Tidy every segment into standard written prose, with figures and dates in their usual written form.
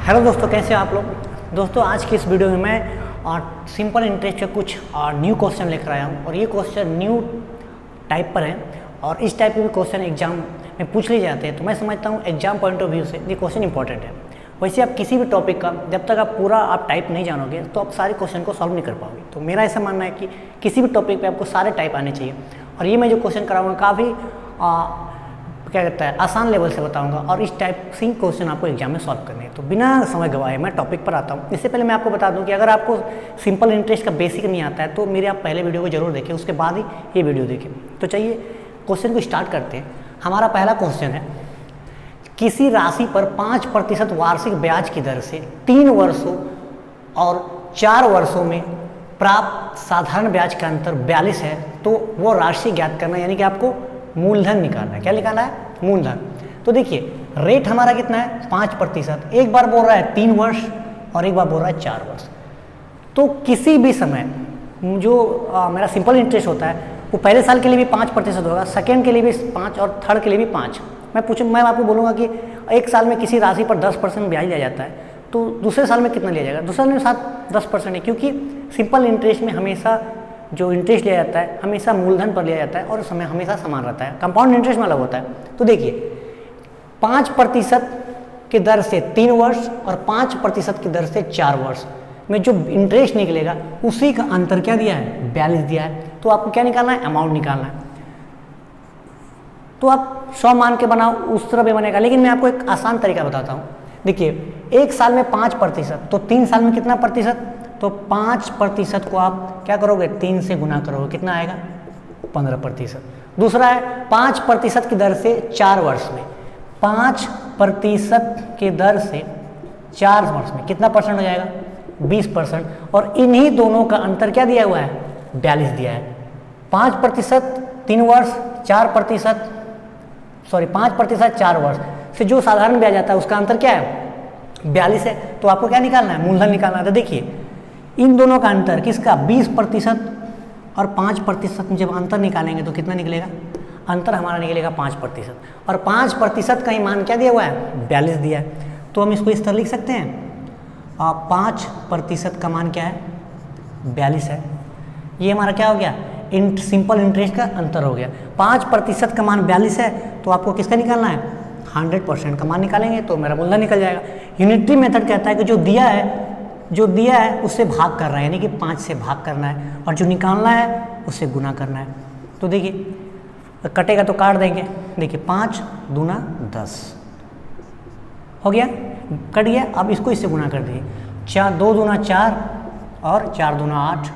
Hello दोस्तों, कैसे हैं आप लोग। दोस्तों आज की इस वीडियो में मैं सिंपल इंटरेस्ट के कुछ न्यू क्वेश्चन लेकर आया हूं और ये क्वेश्चन न्यू टाइप पर हैं और इस टाइप के भी क्वेश्चन एग्जाम में पूछ लिए जाते हैं। तो मैं समझता हूं एग्जाम पॉइंट ऑफ व्यू से ये क्वेश्चन इंपॉर्टेंट है। वैसे आप किसी भी टॉपिक का जब तक आप पूरा टाइप नहीं जानोगे तो आप सारे क्वेश्चन को सॉल्व नहीं कर पाओगे। तो मेरा ऐसा मानना है कि किसी भी टॉपिक पे आपको सारे टाइप आने चाहिए और ये मैं जो क्वेश्चन कराऊंगा काफ़ी क्या कहता है आसान लेवल से बताऊंगा और इस टाइप से क्वेश्चन आपको एग्जाम में सॉल्व करने हैं। तो बिना समय गवाए मैं टॉपिक पर आता हूं। इससे पहले मैं आपको बता दूं कि अगर आपको सिंपल इंटरेस्ट का बेसिक नहीं आता है तो मेरे आप पहले वीडियो को जरूर देखें, उसके बाद ही ये वीडियो देखें। तो चलिए क्वेश्चन को स्टार्ट करते हैं। हमारा पहला क्वेश्चन है, किसी राशि पर 5% वार्षिक ब्याज की दर से 3 वर्षों और 4 वर्षों में प्राप्त साधारण ब्याज का अंतर 42 है तो वो राशि ज्ञात करना, यानी कि आपको मूलधन निकालना है। क्या निकालना है? मूलधन। तो देखिए रेट हमारा कितना है? 5%। एक बार बोल रहा है 3 वर्ष और एक बार बोल रहा है 4 वर्ष। तो किसी भी समय जो मेरा सिंपल इंटरेस्ट होता है वो पहले साल के लिए भी 5% होगा, सेकेंड के लिए भी 5 और थर्ड के लिए भी 5। मैं आपको बोलूँगा कि एक साल में किसी राशि पर 10% ब्याज लिया जाता है तो दूसरे साल में कितना लिया जाएगा? दूसरे साल में 7-10% है, क्योंकि सिंपल इंटरेस्ट में हमेशा जो इंटरेस्ट लिया जाता है हमेशा मूलधन पर लिया जाता है और समय हमेशा समान रहता है। कंपाउंड इंटरेस्ट में अलग होता है। तो देखिए 5% की दर से 3 वर्ष और 5% की दर से 4 वर्ष में जो इंटरेस्ट निकलेगा उसी का अंतर क्या दिया है? 42 दिया है। तो आपको क्या निकालना है? अमाउंट निकालना है। तो आप 100 मान के बनाओ, उस तरह भी बनेगा, लेकिन मैं आपको एक आसान तरीका बताता हूँ। देखिए एक साल में 5% तो 3 साल में कितना प्रतिशत? तो 5% को आप क्या करोगे? 3 से गुना करोगे, कितना आएगा? 15%। दूसरा है 5% की दर से 4 वर्ष में, 5% की दर से 4 वर्ष में कितना परसेंट हो जाएगा? 20%। और इन्हीं दोनों का अंतर क्या दिया हुआ है? 42 दिया है। 5% 3 वर्ष, 5% 4 वर्ष से जो साधारण ब्याज आता है उसका अंतर क्या है? 42 है। तो आपको क्या निकालना है? मूलधन निकालना है। तो देखिए इन दोनों का अंतर किसका? 20% और 5% में जब अंतर निकालेंगे तो कितना निकलेगा? अंतर हमारा निकलेगा 5%। और 5% का ही मान क्या दिया हुआ है? 42 दिया है। तो हम इसको इस तरह लिख सकते हैं 5% का मान क्या है? 42 है। ये हमारा क्या हो गया? सिंपल इंटरेस्ट का अंतर हो गया। 5% का मान 42 है तो आपको किसका निकालना है? 100% का मान निकालेंगे तो मेरा मूलधन निकल जाएगा। यूनिटरी मेथड कहता है कि जो दिया है उससे भाग करना है, यानी कि 5 से भाग करना है, और जो निकालना है उससे गुना करना है। तो देखिए कटेगा तो काट देंगे। देखिए 5 दूना 10 हो गया, कट गया। अब इसको इससे गुना कर दीजिए। 2 दूना 4 और 4 दूना 8,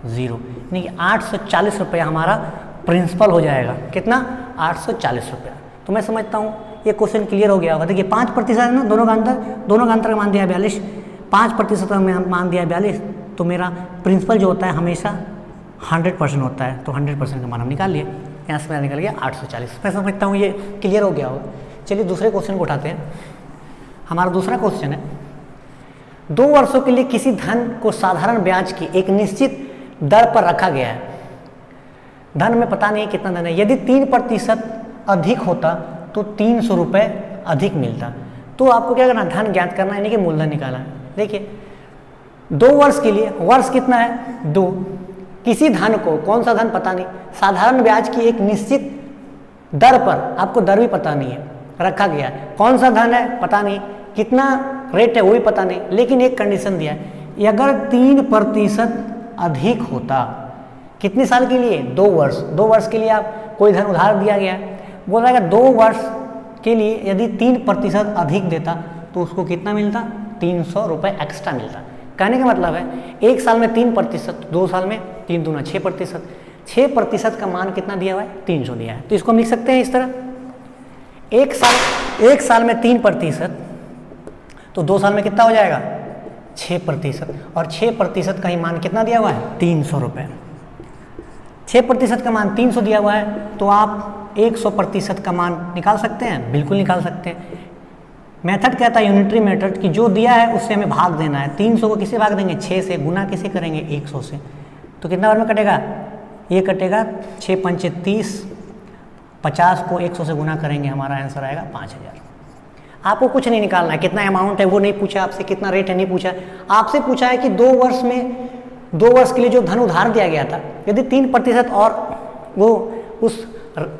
0, यानी कि 840 रुपया हमारा प्रिंसिपल हो जाएगा। कितना? 840 रुपया। तो मैं समझता हूँ ये क्वेश्चन क्लियर हो गया होगा। देखिए 5% है ना, दोनों का अंतर का मान दिया है 42, 5% का मान दिया है 42, तो मेरा प्रिंसिपल जो होता है हमेशा 100% होता है। तो 100% का मान हम निकाल लिए, यहाँ से मेरा निकल गया 840। मैं समझता हूँ ये क्लियर हो गया होगा। चलिए दूसरे क्वेश्चन को उठाते हैं। हमारा दूसरा क्वेश्चन है, 2 वर्षों के लिए किसी धन को साधारण ब्याज की एक निश्चित दर पर रखा गया है। धन में पता नहीं कितना धन है। यदि 3% अधिक होता तो 300 रुपये अधिक मिलता। तो आपको क्या करना? धन ज्ञात करना है, यानी कि मूलधन निकालना है। देखिए 2 वर्ष के लिए, वर्ष कितना है? 2। किसी धन को, कौन सा धन पता नहीं, साधारण ब्याज की एक निश्चित दर पर, आपको दर भी पता नहीं है, रखा गया है। कौन सा धन है पता नहीं, कितना रेट है वो भी पता नहीं, लेकिन एक कंडीशन दिया है, अगर 3% अधिक होता। कितने साल के लिए? 2 वर्ष। 2 वर्ष के लिए आप कोई धन उधार दिया गया है, बोल रहा है 2 वर्ष के लिए यदि 3% अधिक देता तो उसको कितना मिलता? 300 रुपये एक्स्ट्रा मिलता। कहने का मतलब है एक साल में 3%, 2 साल में 3 दूना 6%। 6% का मान कितना दिया हुआ है? 300 दिया है। तो इसको हम लिख सकते हैं इस तरह, एक साल में 3% तो 2 साल में कितना हो जाएगा? 6%। और 6% का ही मान कितना दिया हुआ है? 300 रुपये। 6% का मान 300 दिया हुआ है तो आप 100% का मान निकाल सकते हैं, बिल्कुल निकाल सकते हैं। मेथड कहता है यूनिटरी मेथड कि जो दिया है उससे हमें भाग देना है। 300 को किसे भाग देंगे? 6 से। गुना किसे करेंगे? 100 से। तो कितना बार में कटेगा? ये कटेगा 6 पंचे 30, 50 को 100 से गुना करेंगे, हमारा आंसर आएगा 5000। आपको कुछ नहीं निकालना है, कितना अमाउंट है वो नहीं पूछा आपसे, कितना रेट है नहीं पूछा, आपसे पूछा है कि 2 वर्ष में 2 वर्ष के लिए जो धन उधार दिया गया था, यदि 3% और वो उस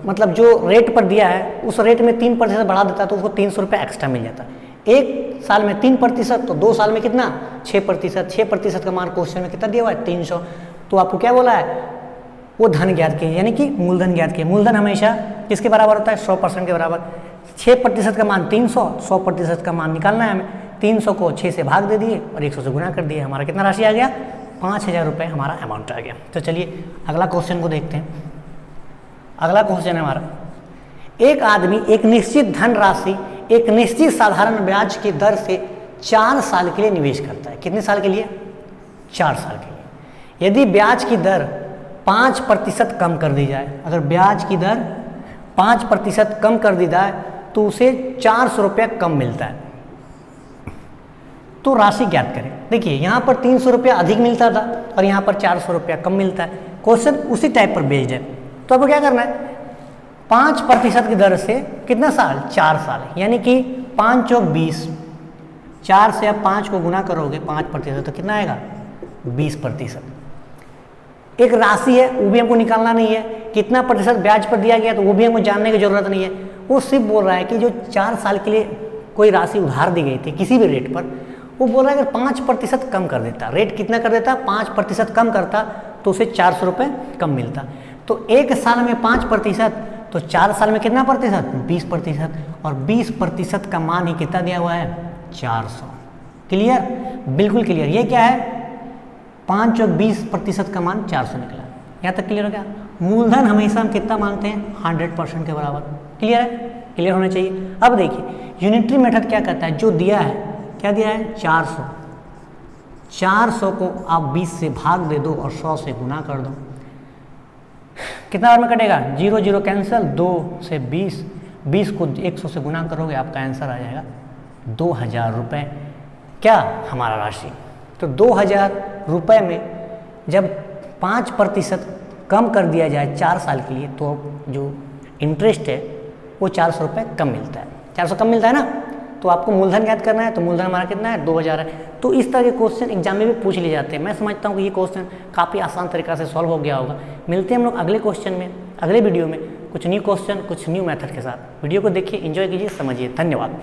मतलब जो रेट पर दिया है उस रेट में 3% बढ़ा देता तो उसको 300 रुपये एक्स्ट्रा मिल जाता। 1 साल में 3% तो 2 साल में कितना 6%, 6% का मान क्वेश्चन में कितना दिया हुआ है 300। तो आपको क्या बोला है, वो धन ज्ञात किए, यानी कि मूलधन ज्ञात किए। मूलधन हमेशा किसके बराबर होता है 100% के बराबर। 6% का मान 300, 100% का मान निकालना है हमें। 300 को 6 से भाग दे दिए और 100 से गुना कर दिए, हमारा कितना राशि आ गया 5000 रुपये हमारा अमाउंट आ गया। तो चलिए अगला क्वेश्चन को देखते हैं। अगला क्वेश्चन है हमारा, एक आदमी एक निश्चित धन राशि एक निश्चित साधारण ब्याज की दर से 4 साल के लिए निवेश करता है। कितने साल के लिए 4 साल के लिए। यदि ब्याज की दर 5% कम कर दी जाए, अगर ब्याज की दर 5% कम कर दी जाए तो उसे 400 रुपये कम मिलता है। तो राशि ज्ञात करें। देखिए यहाँ पर 300 रुपया अधिक मिलता था और यहाँ पर 400 रुपया कम मिलता है। क्वेश्चन उसी टाइप पर बेस्ड है। तो अब क्या करना है, 5% की दर से कितना साल 4 साल, यानी कि 5 चौक 20, 4 से आप 5 को गुना करोगे 5% तो कितना आएगा 20%। एक राशि है वो भी हमको निकालना नहीं है, कितना प्रतिशत ब्याज पर दिया गया तो वो भी हमको जानने की जरूरत नहीं है। वो सिर्फ बोल रहा है कि जो 4 साल के लिए कोई राशि उधार दी गई थी किसी भी रेट पर, वो बोल रहा है अगर 5% कम कर देता, रेट कितना कर देता 5% कम करता तो उसे 400 रुपये कम मिलता। तो 1 साल में 5% तो 4 साल में कितना प्रतिशत 20%, और 20% का मान ही कितना दिया हुआ है 400। क्लियर, बिल्कुल क्लियर। ये क्या है 5 और 20% का मान 400 निकला। यहाँ तक क्लियर हो गया। मूलधन हमेशा हम कितना मानते हैं 100% के बराबर। क्लियर है, क्लियर होना चाहिए। अब देखिए यूनिटरी मेथड क्या कहता है, जो दिया है क्या दिया है 400, 400 को आप 20 से भाग दे दो और 100 से गुना कर दो। कितना बार में कटेगा 0 0 कैंसिल, 2 से 20, 20 को 100 से गुना करोगे आपका आंसर आ जाएगा 2000 रुपये क्या हमारा राशि। तो 2000 रुपये में जब 5% कम कर दिया जाए 4 साल के लिए तो जो इंटरेस्ट है वो 400 रुपये कम मिलता है। 400 कम मिलता है ना, तो आपको मूलधन ज्ञात करना है। तो मूलधन हमारा कितना है 2000 है। तो इस तरह के क्वेश्चन एग्जाम में भी पूछ लिए जाते हैं। मैं समझता हूँ कि ये क्वेश्चन काफ़ी आसान तरीका से सॉल्व हो गया होगा। मिलते हैं हम लोग अगले क्वेश्चन में, अगले वीडियो में कुछ न्यू क्वेश्चन कुछ न्यू मेथड के साथ। वीडियो को देखिए, एंजॉय कीजिए, समझिए। धन्यवाद।